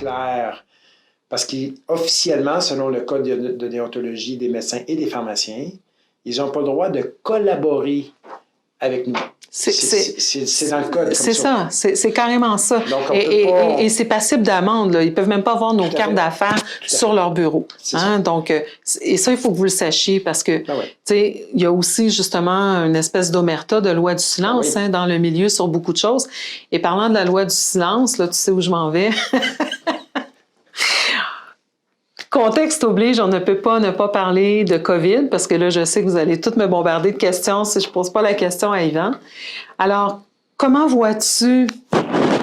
clair. Parce qu'officiellement, selon le code de déontologie des médecins et des pharmaciens, ils n'ont pas le droit de collaborer avec nous. C'est dans le code. C'est ça, c'est carrément ça. Donc, et c'est passible d'amende. Ils ne peuvent même pas avoir nos cartes d'affaires sur leur bureau. Hein? Donc, et ça, il faut que vous le sachiez parce que, il y a aussi justement une espèce d'omerta de loi du silence dans le milieu sur beaucoup de choses. Et parlant de la loi du silence, là, tu sais où je m'en vais. Contexte oblige, on ne peut pas ne pas parler de COVID, parce que là, je sais que vous allez toutes me bombarder de questions si je ne pose pas la question à Yvan. Alors, comment vois-tu,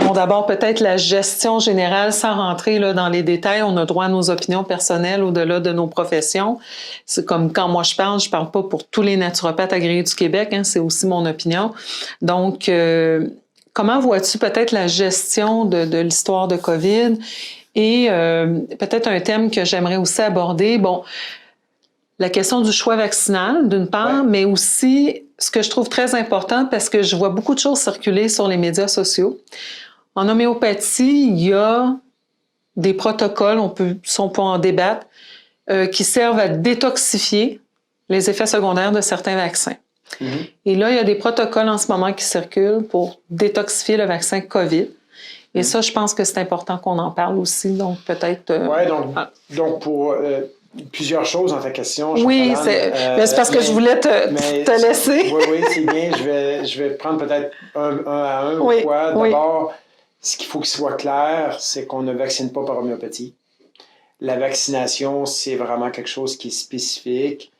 bon, d'abord peut-être la gestion générale, sans rentrer là, dans les détails, on a droit à nos opinions personnelles au-delà de nos professions. C'est comme quand moi je parle pas pour tous les naturopathes agréés du Québec, hein, c'est aussi mon opinion. Donc, comment vois-tu peut-être la gestion de l'histoire de COVID? Et peut-être un thème que j'aimerais aussi aborder, bon, la question du choix vaccinal, d'une part, mais aussi ce que je trouve très important, parce que je vois beaucoup de choses circuler sur les médias sociaux. En homéopathie, il y a des protocoles, si on peut en débattre, qui servent à détoxifier les effets secondaires de certains vaccins. Mm-hmm. Et là, il y a des protocoles en ce moment qui circulent pour détoxifier le vaccin COVID. Et ça, je pense que c'est important qu'on en parle aussi, donc peut-être... donc pour plusieurs choses dans ta question. Oui, mais c'est parce que je voulais te laisser. Oui, c'est bien. Je vais prendre peut-être un à un. Oui, D'abord, ce qu'il faut qu'il soit clair, c'est qu'on ne vaccine pas par homéopathie. La vaccination, c'est vraiment quelque chose qui est spécifique.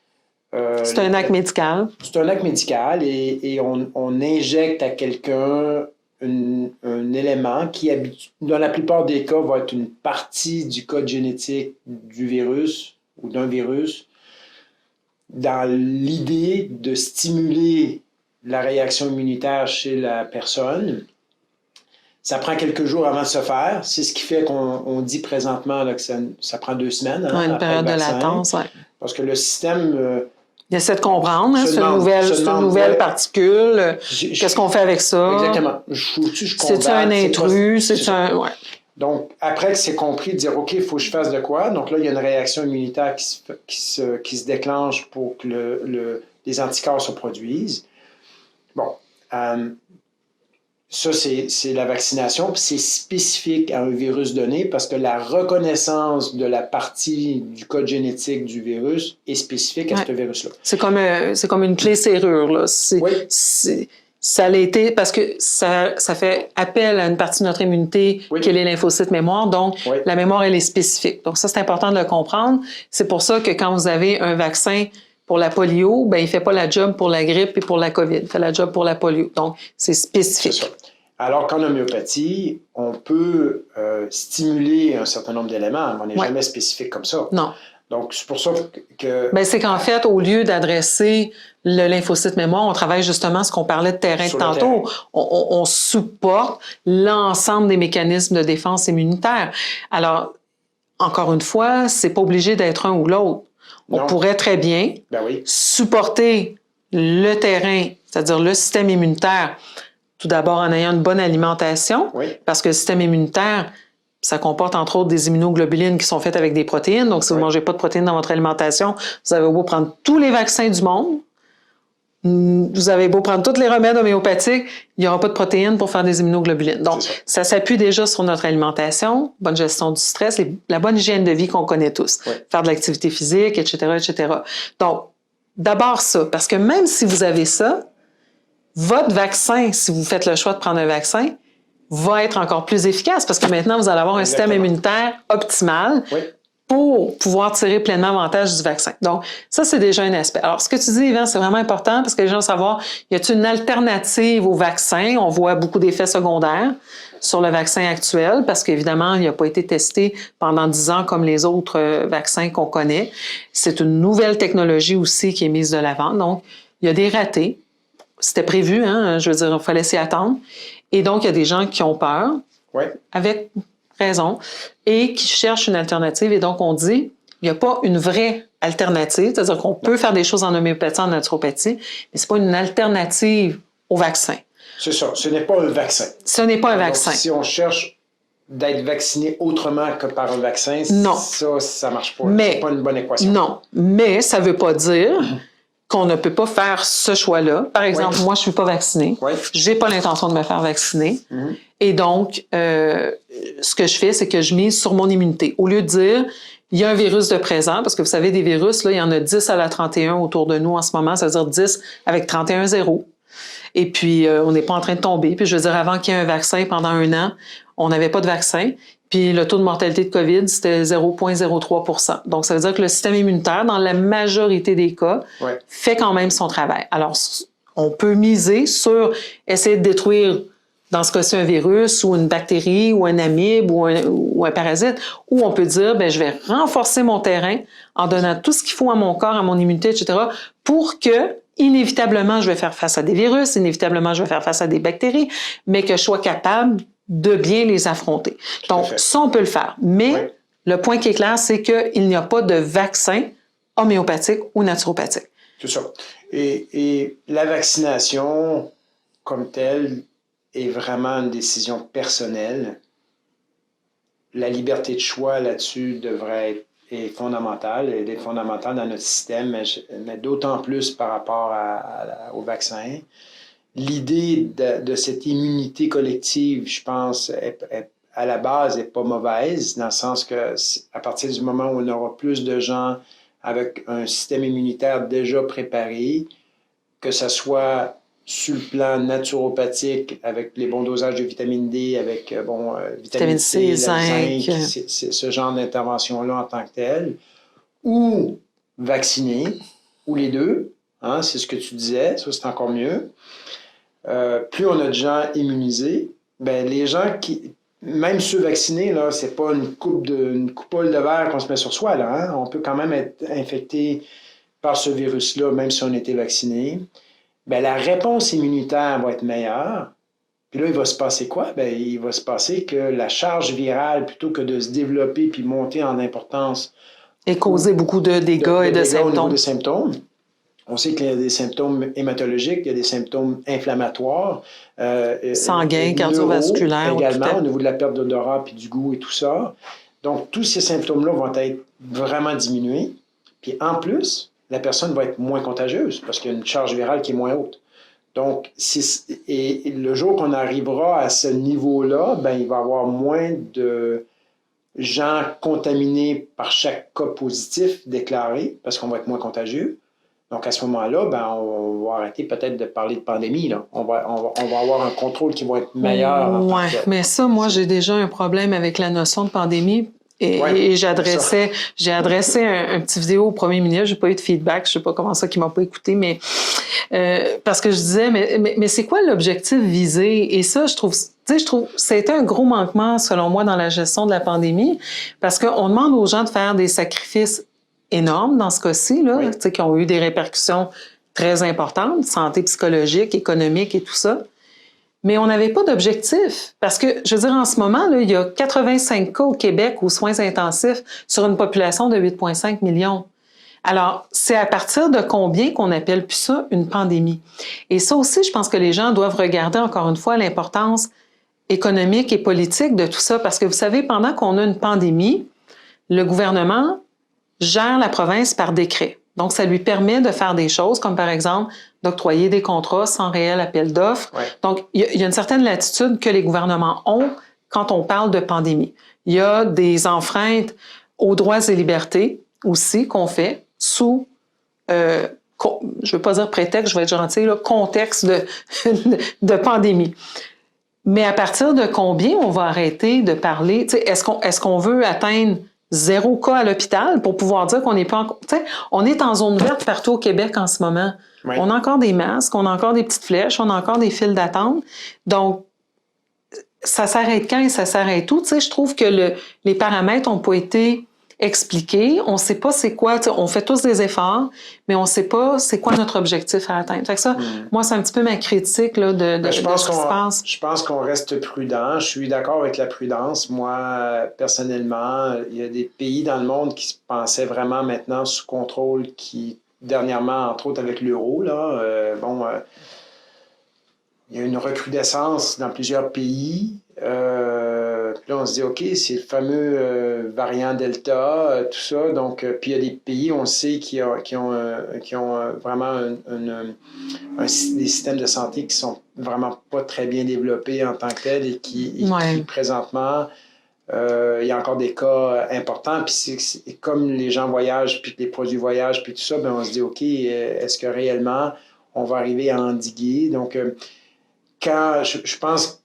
C'est un acte médical. C'est un acte médical et on injecte à quelqu'un un élément qui, dans la plupart des cas, va être une partie du code génétique du virus ou d'un virus dans l'idée de stimuler la réaction immunitaire chez la personne. Ça prend quelques jours avant de se faire. C'est ce qui fait qu'on dit présentement là, que ça prend 2 semaines. Hein, une période de latence, parce que le système... il essaie de comprendre, hein, c'est une nouvelle particule. Qu'est-ce qu'on fait avec ça? Exactement. C'est-tu un intrus? C'est un... Ouais. Donc, après que c'est compris, de dire, OK, il faut que je fasse de quoi? Donc là, il y a une réaction immunitaire qui se déclenche pour que les anticorps se produisent. Bon. Ça, c'est la vaccination, puis c'est spécifique à un virus donné parce que la reconnaissance de la partie du code génétique du virus est spécifique à ce virus-là. C'est comme une clé serrure, là. Ça l'a été parce que ça fait appel à une partie de notre immunité qui est les lymphocytes mémoire, donc la mémoire, elle est spécifique. Donc ça, c'est important de le comprendre. C'est pour ça que quand vous avez un vaccin pour la polio, ben il ne fait pas la job pour la grippe et pour la COVID. Il fait la job pour la polio. Donc, c'est spécifique. C'est ça. Alors qu'en homéopathie, on peut stimuler un certain nombre d'éléments, mais on n'est jamais spécifique comme ça. Non. Donc, c'est pour ça que... Ben, c'est qu'en fait, au lieu d'adresser le lymphocyte mémoire, on travaille justement ce qu'on parlait de terrain de tantôt. On supporte l'ensemble des mécanismes de défense immunitaire. Alors, encore une fois, c'est pas obligé d'être un ou l'autre. On pourrait très bien supporter le terrain, c'est-à-dire le système immunitaire, tout d'abord en ayant une bonne alimentation, parce que le système immunitaire, ça comporte entre autres des immunoglobulines qui sont faites avec des protéines. Donc, si vous ne mangez pas de protéines dans votre alimentation, vous avez beau prendre tous les vaccins du monde, vous avez beau prendre tous les remèdes homéopathiques, il n'y aura pas de protéines pour faire des immunoglobulines. Donc, ça s'appuie déjà sur notre alimentation, bonne gestion du stress, la bonne hygiène de vie qu'on connaît tous. Faire de l'activité physique, etc., etc. Donc, d'abord ça, parce que même si vous avez ça, votre vaccin, si vous faites le choix de prendre un vaccin, va être encore plus efficace parce que maintenant, vous allez avoir un système immunitaire optimal pour pouvoir tirer pleinement avantage du vaccin. Donc, ça, c'est déjà un aspect. Alors, ce que tu dis, Yvan, c'est vraiment important parce que les gens veulent savoir, y a-t-il une alternative au vaccin? On voit beaucoup d'effets secondaires sur le vaccin actuel parce qu'évidemment, il n'a pas été testé pendant 10 ans comme les autres vaccins qu'on connaît. C'est une nouvelle technologie aussi qui est mise de l'avant. Donc, il y a des ratés. C'était prévu, hein? Je veux dire, il fallait s'y attendre. Et donc, il y a des gens qui ont peur, avec raison, et qui cherchent une alternative. Et donc, on dit, il n'y a pas une vraie alternative, c'est-à-dire qu'on peut faire des choses en homéopathie, en naturopathie, mais ce n'est pas une alternative au vaccin. C'est ça, ce n'est pas un vaccin. Ce n'est pas un vaccin. Donc, si on cherche d'être vacciné autrement que par un vaccin, non. Ça marche pas. C'est pas une bonne équation. Non, mais ça veut pas dire qu'on ne peut pas faire ce choix-là. Par exemple, moi, je suis pas vaccinée. J'ai pas l'intention de me faire vacciner. Et donc, ce que je fais, c'est que je mise sur mon immunité. Au lieu de dire, il y a un virus de présent, parce que vous savez, des virus, là, il y en a 10 à la 31 autour de nous en ce moment, ça veut dire 10 avec 31 zéros. Et puis, on n'est pas en train de tomber. Puis, je veux dire, avant qu'il y ait un vaccin, pendant 1 an, on n'avait pas de vaccin. Puis, le taux de mortalité de COVID, c'était 0,03 %. Donc, ça veut dire que le système immunitaire, dans la majorité des cas, fait quand même son travail. Alors, on peut miser sur essayer de détruire, dans ce cas-ci, un virus ou une bactérie ou un amibe ou un parasite, ou on peut dire, je vais renforcer mon terrain en donnant tout ce qu'il faut à mon corps, à mon immunité, etc., pour que inévitablement, je vais faire face à des virus, inévitablement, je vais faire face à des bactéries, mais que je sois capable de bien les affronter. Donc, ça, on peut le faire. Mais le point qui est clair, c'est qu'il n'y a pas de vaccin homéopathique ou naturopathique. C'est ça. Et la vaccination, comme telle, est vraiment une décision personnelle. La liberté de choix là-dessus est fondamentale, elle est fondamentale dans notre système, mais d'autant plus par rapport au vaccin. L'idée de cette immunité collective, je pense, à la base, n'est pas mauvaise, dans le sens que à partir du moment où on aura plus de gens avec un système immunitaire déjà préparé, que ce soit sur le plan naturopathique, avec les bons dosages de vitamine D, avec vitamine C, zinc, ce genre d'intervention-là en tant que telle, ou vacciné, ou les deux, hein, c'est ce que tu disais, ça c'est encore mieux. Plus on a de gens immunisés, les gens même ceux vaccinés, là, c'est pas une coupole de verre qu'on se met sur soi, là, hein? On peut quand même être infecté par ce virus-là, même si on a été vacciné. La réponse immunitaire va être meilleure. Puis là, il va se passer quoi? Il va se passer que la charge virale, plutôt que de se développer puis monter en importance... Et causer beaucoup de dégâts et de symptômes. Au niveau des symptômes. On sait qu'il y a des symptômes hématologiques, il y a des symptômes inflammatoires. Sanguins, cardiovasculaires. Également, au niveau de la perte d'odorat puis du goût et tout ça. Donc, tous ces symptômes-là vont être vraiment diminués. Puis en plus, la personne va être moins contagieuse parce qu'il y a une charge virale qui est moins haute. Donc, et le jour qu'on arrivera à ce niveau-là, il va y avoir moins de gens contaminés par chaque cas positif déclaré parce qu'on va être moins contagieux. Donc, à ce moment-là, on va arrêter peut-être de parler de pandémie. Là. On va avoir un contrôle qui va être meilleur. Oui, mais ça, moi, j'ai déjà un problème avec la notion de pandémie. Et j'ai adressé un petit vidéo au premier ministre. J'ai pas eu de feedback. Je sais pas comment ça qu'il m'a pas écouté, mais parce que je disais, mais c'est quoi l'objectif visé? Et ça, je trouve c'était un gros manquement, selon moi, dans la gestion de la pandémie, parce qu'on demande aux gens de faire des sacrifices énormes dans ce cas-ci, là, qui ont eu des répercussions très importantes, santé psychologique, économique et tout ça. Mais on n'avait pas d'objectif. Parce que, je veux dire, en ce moment, là, il y a 85 cas au Québec aux soins intensifs sur une population de 8,5 millions. Alors, c'est à partir de combien qu'on appelle plus ça une pandémie? Et ça aussi, je pense que les gens doivent regarder, encore une fois, l'importance économique et politique de tout ça. Parce que, vous savez, pendant qu'on a une pandémie, le gouvernement gère la province par décret. Donc, ça lui permet de faire des choses comme, par exemple, d'octroyer des contrats sans réel appel d'offres. Donc, il y a une certaine latitude que les gouvernements ont quand on parle de pandémie. Il y a des enfreintes aux droits et libertés aussi qu'on fait sous, je ne veux pas dire prétexte, je vais être gentil, là, contexte de pandémie. Mais à partir de combien on va arrêter de parler? Est-ce qu'on veut atteindre 0 cas à l'hôpital pour pouvoir dire qu'on n'est pas on est en zone verte partout au Québec en ce moment. On a encore des masques, on a encore des petites flèches, on a encore des files d'attente. Donc, ça s'arrête quand et ça s'arrête où? Je trouve que les paramètres n'ont pas été expliqués. On ne sait pas c'est quoi. On fait tous des efforts, mais on ne sait pas c'est quoi notre objectif à atteindre. Fait que ça, moi, c'est un petit peu ma critique là, de ce qui se passe. Je pense qu'on reste prudent. Je suis d'accord avec la prudence. Moi, personnellement, il y a des pays dans le monde qui se pensaient vraiment maintenant sous contrôle, qui, dernièrement, entre autres avec l'euro, là, il y a une recrudescence dans plusieurs pays. Puis là, on se dit, OK, c'est le fameux variant Delta, tout ça. Donc, puis il y a des pays, on sait, qui ont vraiment des systèmes de santé qui sont vraiment pas très bien développés en tant que tels et qui présentement, il y a encore des cas importants. Puis comme les gens voyagent, puis les produits voyagent, puis tout ça, ben on se dit, OK, est-ce que réellement on va arriver à endiguer? Donc, quand je pense,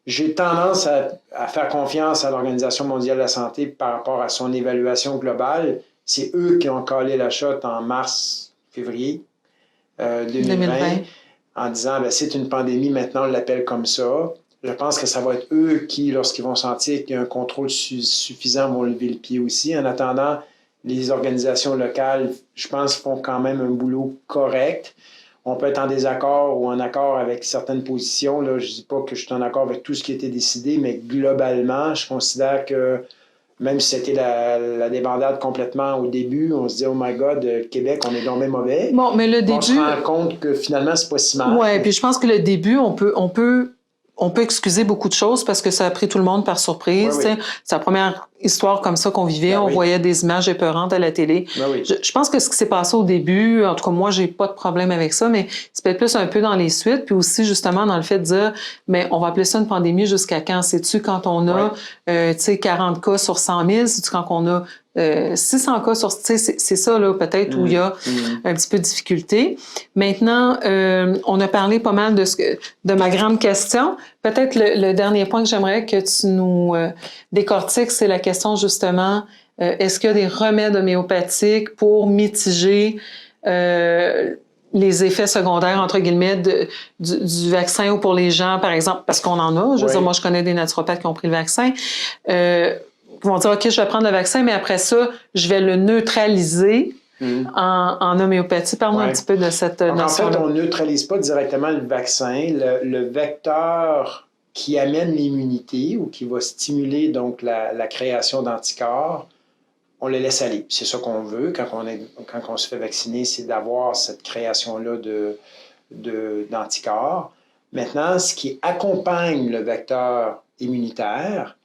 j'ai tendance à faire confiance à l'Organisation mondiale de la santé par rapport à son évaluation globale. C'est eux qui ont collé la shot en mars-février 2020 en disant, ben, c'est une pandémie, maintenant on l'appelle comme ça. Je pense que ça va être eux qui, lorsqu'ils vont sentir qu'il y a un contrôle suffisant, vont lever le pied aussi. En attendant, les organisations locales, je pense, font quand même un boulot correct. On peut être en désaccord ou en accord avec certaines positions. Là, je ne dis pas que je suis en accord avec tout ce qui a été décidé, mais globalement, je considère que même si c'était la débandade complètement au début, on se dit « Oh my God, Québec, on est donc bien mauvais ». Bon, mais le début... On se rend compte que finalement, c'est pas si mal. Oui, puis je pense que le début, on peut excuser beaucoup de choses parce que ça a pris tout le monde par surprise. Oui, oui. C'est la première histoire comme ça qu'on vivait. On voyait des images épeurantes à la télé. Oui. Je pense que ce qui s'est passé au début, en tout cas, moi, j'ai pas de problème avec ça, mais c'est peut-être plus un peu dans les suites, puis aussi, justement, dans le fait de dire, mais on va appeler ça une pandémie jusqu'à quand? C'est-tu quand on a, 40 cas sur 100 000? C'est-tu quand on a 600 cas sur... C'est ça, là, peut-être, où il y a un petit peu de difficulté. Maintenant, on a parlé pas mal de ma grande question. Peut-être le dernier point que j'aimerais que tu nous décortiques, c'est la question, justement, est-ce qu'il y a des remèdes homéopathiques pour mitiger les effets secondaires, entre guillemets, du vaccin ou pour les gens, par exemple, parce qu'on en a. Je veux dire, moi, je connais des naturopathes qui ont pris le vaccin. Ils vont dire, OK, je vais prendre le vaccin, mais après ça, je vais le neutraliser en homéopathie. Parle-nous un petit peu de cette notion-là. En fait, on ne neutralise pas directement le vaccin. Le vecteur qui amène l'immunité ou qui va stimuler donc la création d'anticorps, on le laisse aller. C'est ça qu'on veut quand on se fait vacciner, c'est d'avoir cette création-là d'anticorps. Maintenant, ce qui accompagne le vecteur immunitaire,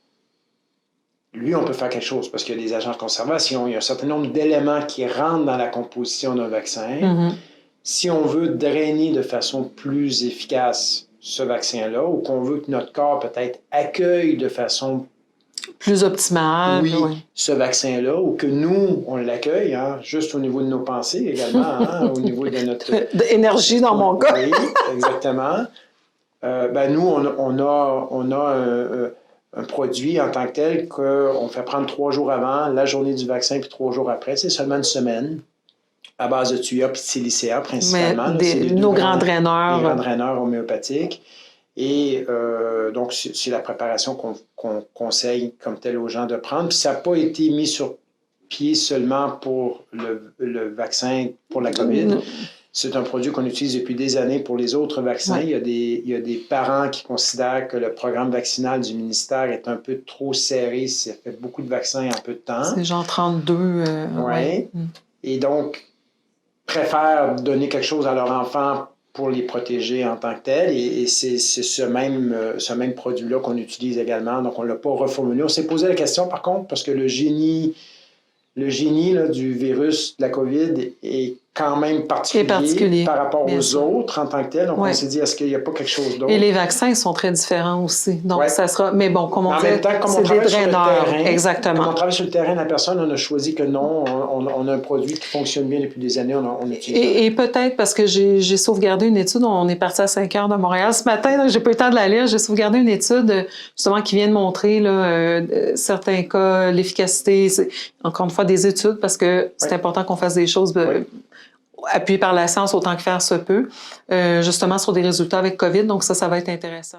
lui, on peut faire quelque chose parce qu'il y a des agents de conservation, il y a un certain nombre d'éléments qui rentrent dans la composition d'un vaccin. Si on veut drainer de façon plus efficace ce vaccin-là ou qu'on veut que notre corps peut-être accueille de façon plus optimale, ce vaccin-là, ou que nous, on l'accueille, juste au niveau de nos pensées également, au niveau de notre... D'énergie dans mon cas. Oui, exactement. Nous, on a un produit en tant que tel qu'on fait prendre 3 jours avant, la journée du vaccin, puis 3 jours après. C'est seulement une semaine, à base de Thuya puis de Silicea, principalement. Nos grands draineurs. Les grands draineurs homéopathiques. Et donc, c'est la préparation qu'on conseille comme tel aux gens de prendre. Puis ça n'a pas été mis sur pied seulement pour le vaccin pour la COVID. C'est un produit qu'on utilise depuis des années pour les autres vaccins. Il y a des parents qui considèrent que le programme vaccinal du ministère est un peu trop serré. Ça fait beaucoup de vaccins en peu de temps. C'est genre 32. Et donc, préfèrent donner quelque chose à leur enfant pour les protéger en tant que tel. Et c'est ce même produit-là qu'on utilise également. Donc, on ne l'a pas reformulé. On s'est posé la question, par contre, parce que le génie là, du virus de la COVID est quand même particulier par rapport aux autres en tant que tel. Donc, on s'est dit, est-ce qu'il n'y a pas quelque chose d'autre? Et les vaccins sont très différents aussi. Donc, ça sera... Mais bon, comme on dit, c'est des draineurs. Exactement. Comme on travaille sur le terrain de la personne, on a choisi que non, on a un produit qui fonctionne bien depuis des années, on utilise. Et peut-être parce que j'ai sauvegardé une étude, on est parti à 5 heures de Montréal ce matin, donc j'ai pas eu le temps de la lire, j'ai sauvegardé une étude justement qui vient de montrer là, certains cas, l'efficacité, encore une fois des études, parce que c'est important qu'on fasse des choses appuyées par la science autant que faire se peut, justement sur des résultats avec COVID, donc ça va être intéressant.